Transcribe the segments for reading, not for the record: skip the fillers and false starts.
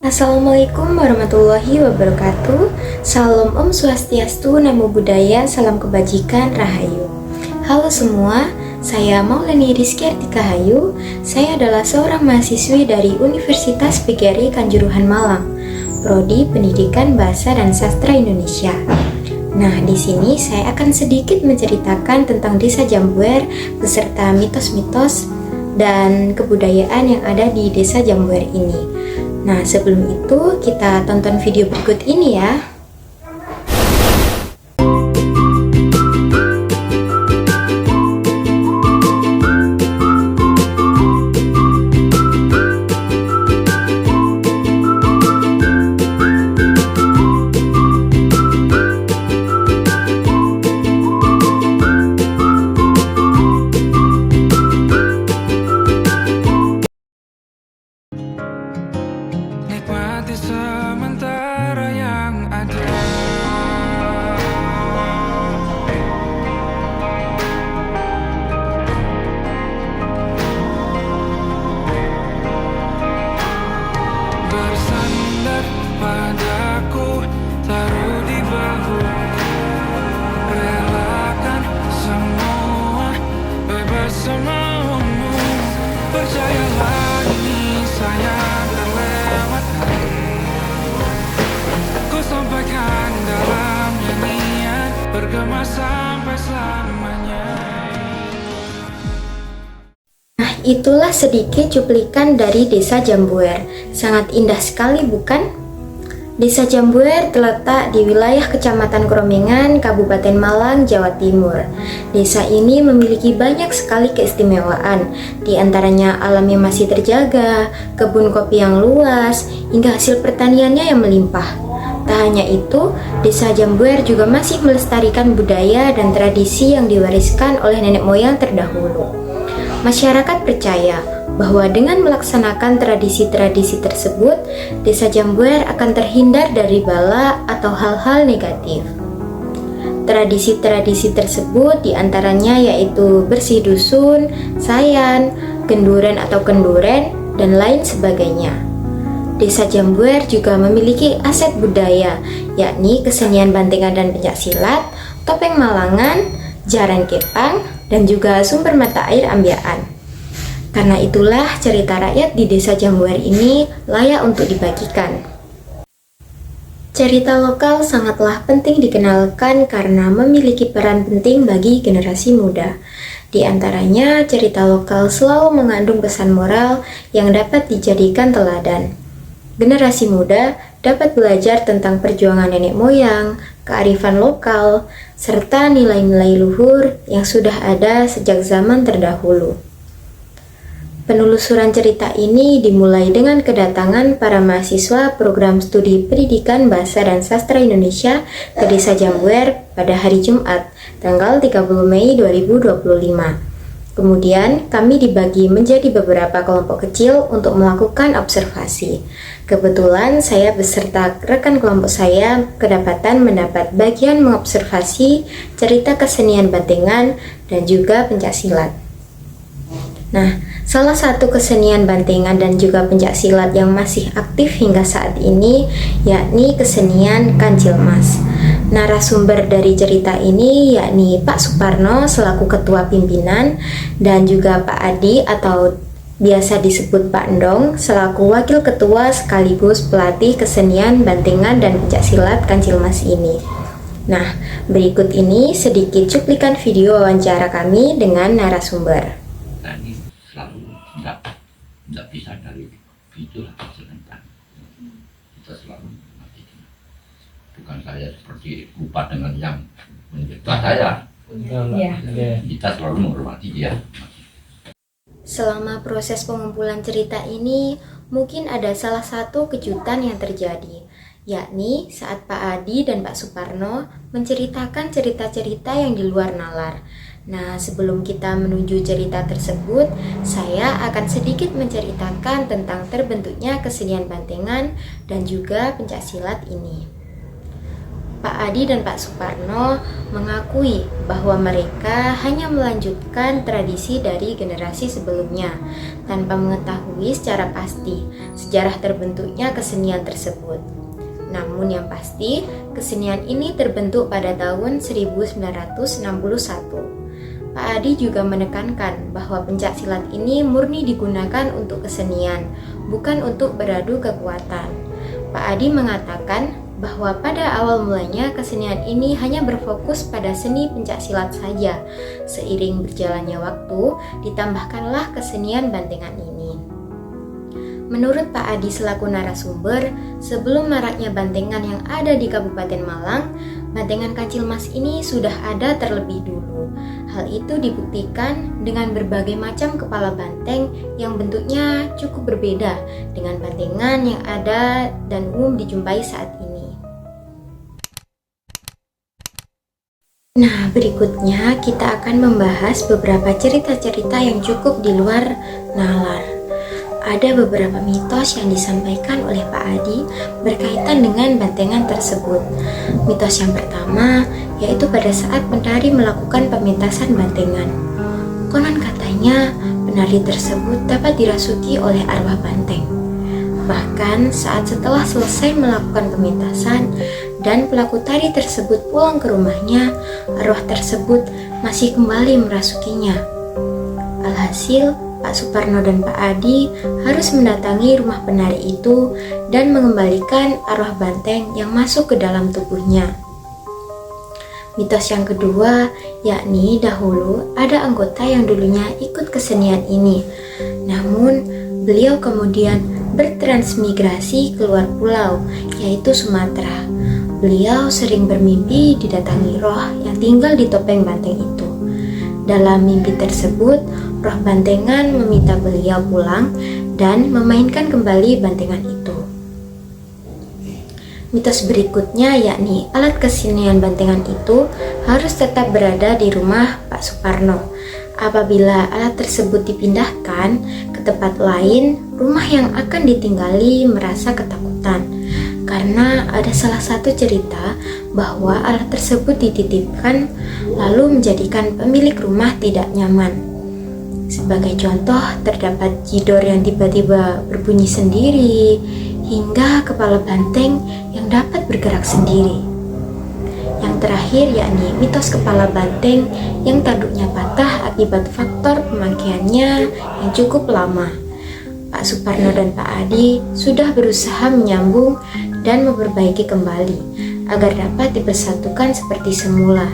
Assalamualaikum warahmatullahi wabarakatuh. Salam Om Swastiastu, Namo Buddhaya, salam kebajikan, Rahayu. Halo semua, saya Maulani Rizky Artika Hayu. Saya adalah seorang mahasiswi dari Universitas PGRI Kanjuruhan Malang, Prodi Pendidikan Bahasa dan Sastra Indonesia. Nah, di sini saya akan sedikit menceritakan tentang Desa Jambuer beserta mitos-mitos dan kebudayaan yang ada di Desa Jambuer ini. Nah, sebelum itu kita tonton video berikut ini ya. Nikmati sementara yang ada. Bersandar padaku, taruh di bahuku. Relakan semua, bebas semaumu. Percayalah ini sayang terlewatkan. Ku sampaikan dalam nyanyian, bergema sampai selamanya. Nah, itulah sedikit cuplikan dari Desa Jambuer. Sangat indah sekali, bukan? Desa Jambuer terletak di wilayah Kecamatan Kromengan, Kabupaten Malang, Jawa Timur. Desa ini memiliki banyak sekali keistimewaan, di antaranya alamnya masih terjaga, kebun kopi yang luas, hingga hasil pertaniannya yang melimpah. Tak hanya itu, Desa Jambuer juga masih melestarikan budaya dan tradisi yang diwariskan oleh nenek moyang terdahulu. Masyarakat percaya bahwa dengan melaksanakan tradisi-tradisi tersebut, Desa Jambuer akan terhindar dari bala atau hal-hal negatif. Tradisi-tradisi tersebut diantaranya yaitu bersih dusun, sayan, genduren atau kenduren, dan lain sebagainya. Desa Jambuer juga memiliki aset budaya, yakni kesenian bantengan dan pencaksilat, topeng Malangan, jaran kepang, dan juga sumber mata air Ambyaan. Karena itulah cerita rakyat di Desa Jambuer ini layak untuk dibagikan. Cerita lokal sangatlah penting dikenalkan karena memiliki peran penting bagi generasi muda. Di antaranya, cerita lokal selalu mengandung pesan moral yang dapat dijadikan teladan. Generasi muda dapat belajar tentang perjuangan nenek moyang, kearifan lokal, serta nilai-nilai luhur yang sudah ada sejak zaman terdahulu. Penelusuran cerita ini dimulai dengan kedatangan para mahasiswa program studi Pendidikan Bahasa dan Sastra Indonesia ke Desa Jambuer pada hari Jumat, tanggal 30 Mei 2025. Kemudian kami dibagi menjadi beberapa kelompok kecil untuk melakukan observasi. Kebetulan saya beserta rekan kelompok saya kedapatan mendapat bagian mengobservasi cerita kesenian bantengan dan juga pencaksilat. Nah, salah satu kesenian bantengan dan juga pencaksilat yang masih aktif hingga saat ini yakni kesenian Kancil Mas. Narasumber dari cerita ini yakni Pak Suparno selaku ketua pimpinan dan juga Pak Adi atau biasa disebut Pak Endong selaku wakil ketua sekaligus pelatih kesenian bantengan dan pencaksilat Kancil Mas ini. Nah, berikut ini sedikit cuplikan video wawancara kami dengan narasumber. Tadi selalu tidak bisa dari itulah sebentar. Kita selalu mematikan. Bukan saya seperti lupa dengan yang mencipta saya. Ya. Kita selalu menghormati dia. Selama proses pengumpulan cerita ini, mungkin ada salah satu kejutan yang terjadi, yakni saat Pak Adi dan Pak Suparno menceritakan cerita-cerita yang di luar nalar. Nah, sebelum kita menuju cerita tersebut, saya akan sedikit menceritakan tentang terbentuknya kesenian bantengan dan juga pencaksilat ini. Pak Adi dan Pak Suparno mengakui bahwa mereka hanya melanjutkan tradisi dari generasi sebelumnya tanpa mengetahui secara pasti sejarah terbentuknya kesenian tersebut. Namun yang pasti, kesenian ini terbentuk pada tahun 1961. Pak Adi juga menekankan bahwa pencak silat ini murni digunakan untuk kesenian, bukan untuk beradu kekuatan. Pak Adi mengatakan bahwa pada awal mulanya kesenian ini hanya berfokus pada seni pencak silat saja. Seiring berjalannya waktu, ditambahkanlah kesenian bantengan ini. Menurut Pak Adi selaku narasumber, sebelum maraknya bantengan yang ada di Kabupaten Malang, bantengan Kancil Mas ini sudah ada terlebih dulu. Hal itu dibuktikan dengan berbagai macam kepala banteng yang bentuknya cukup berbeda dengan bantengan yang ada dan umum dijumpai saat ini. Nah, berikutnya kita akan membahas beberapa cerita-cerita yang cukup di luar nalar. Ada beberapa mitos yang disampaikan oleh Pak Adi berkaitan dengan bantengan tersebut. Mitos yang pertama yaitu pada saat penari melakukan pementasan bantengan. Konon katanya penari tersebut dapat dirasuki oleh arwah banteng. Bahkan saat setelah selesai melakukan pementasan dan pelaku tari tersebut pulang ke rumahnya, arwah tersebut masih kembali merasukinya. Alhasil, Pak Suparno dan Pak Adi harus mendatangi rumah penari itu dan mengembalikan arwah banteng yang masuk ke dalam tubuhnya. Mitos yang kedua, yakni dahulu ada anggota yang dulunya ikut kesenian ini. Namun, beliau kemudian bertransmigrasi keluar pulau, yaitu Sumatera. Beliau sering bermimpi didatangi roh yang tinggal di topeng banteng itu. Dalam mimpi tersebut, roh bantengan meminta beliau pulang dan memainkan kembali bantengan itu. Mitos berikutnya yakni alat kesenian bantengan itu harus tetap berada di rumah Pak Suparno. Apabila alat tersebut dipindahkan ke tempat lain, rumah yang akan ditinggali merasa ketakutan. Karena ada salah satu cerita bahwa alat tersebut dititipkan lalu menjadikan pemilik rumah tidak nyaman. Sebagai contoh, terdapat jidor yang tiba-tiba berbunyi sendiri, hingga kepala banteng yang dapat bergerak sendiri. Yang terakhir yakni mitos kepala banteng yang tanduknya patah akibat faktor pemakaiannya yang cukup lama. Pak Suparno dan Pak Adi sudah berusaha menyambung dan memperbaiki kembali agar dapat dipersatukan seperti semula.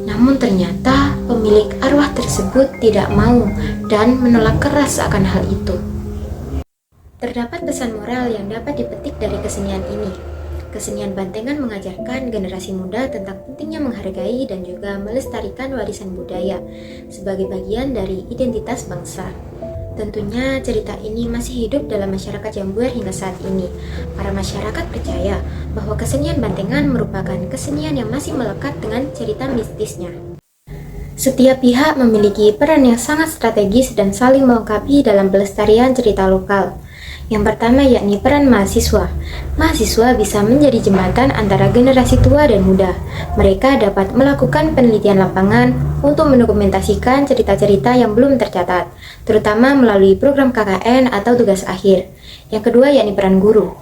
Namun ternyata pemilik arwah tersebut tidak mau dan menolak keras akan hal itu. Terdapat pesan moral yang dapat dipetik dari kesenian ini. Kesenian bantengan mengajarkan generasi muda tentang pentingnya menghargai dan juga melestarikan warisan budaya sebagai bagian dari identitas bangsa. Tentunya cerita ini masih hidup dalam masyarakat Jambuer hingga saat ini. Para masyarakat percaya bahwa kesenian bantengan merupakan kesenian yang masih melekat dengan cerita mistisnya. Setiap pihak memiliki peran yang sangat strategis dan saling melengkapi dalam pelestarian cerita lokal. Yang pertama yakni peran mahasiswa. Mahasiswa bisa menjadi jembatan antara generasi tua dan muda. Mereka dapat melakukan penelitian lapangan untuk mendokumentasikan cerita-cerita yang belum tercatat, terutama melalui program KKN atau tugas akhir. Yang kedua yakni peran guru.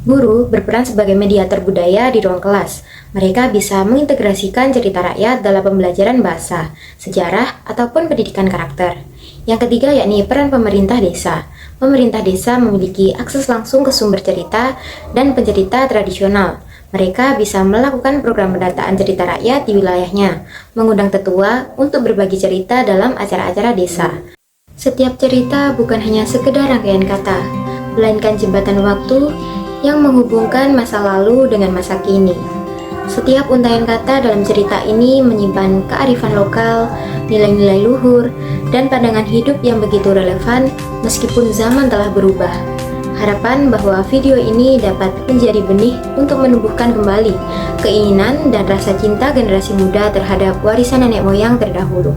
Guru berperan sebagai mediator budaya di ruang kelas. Mereka bisa mengintegrasikan cerita rakyat dalam pembelajaran bahasa, sejarah, ataupun pendidikan karakter. Yang ketiga yakni peran pemerintah desa. Pemerintah desa memiliki akses langsung ke sumber cerita dan pencerita tradisional. Mereka bisa melakukan program pendataan cerita rakyat di wilayahnya, mengundang tetua untuk berbagi cerita dalam acara-acara desa. Setiap cerita bukan hanya sekedar rangkaian kata, melainkan jembatan waktu yang menghubungkan masa lalu dengan masa kini. Setiap untaian kata dalam cerita ini menyimpan kearifan lokal, nilai-nilai luhur, dan pandangan hidup yang begitu relevan meskipun zaman telah berubah. Harapan bahwa video ini dapat menjadi benih untuk menumbuhkan kembali keinginan dan rasa cinta generasi muda terhadap warisan nenek moyang terdahulu.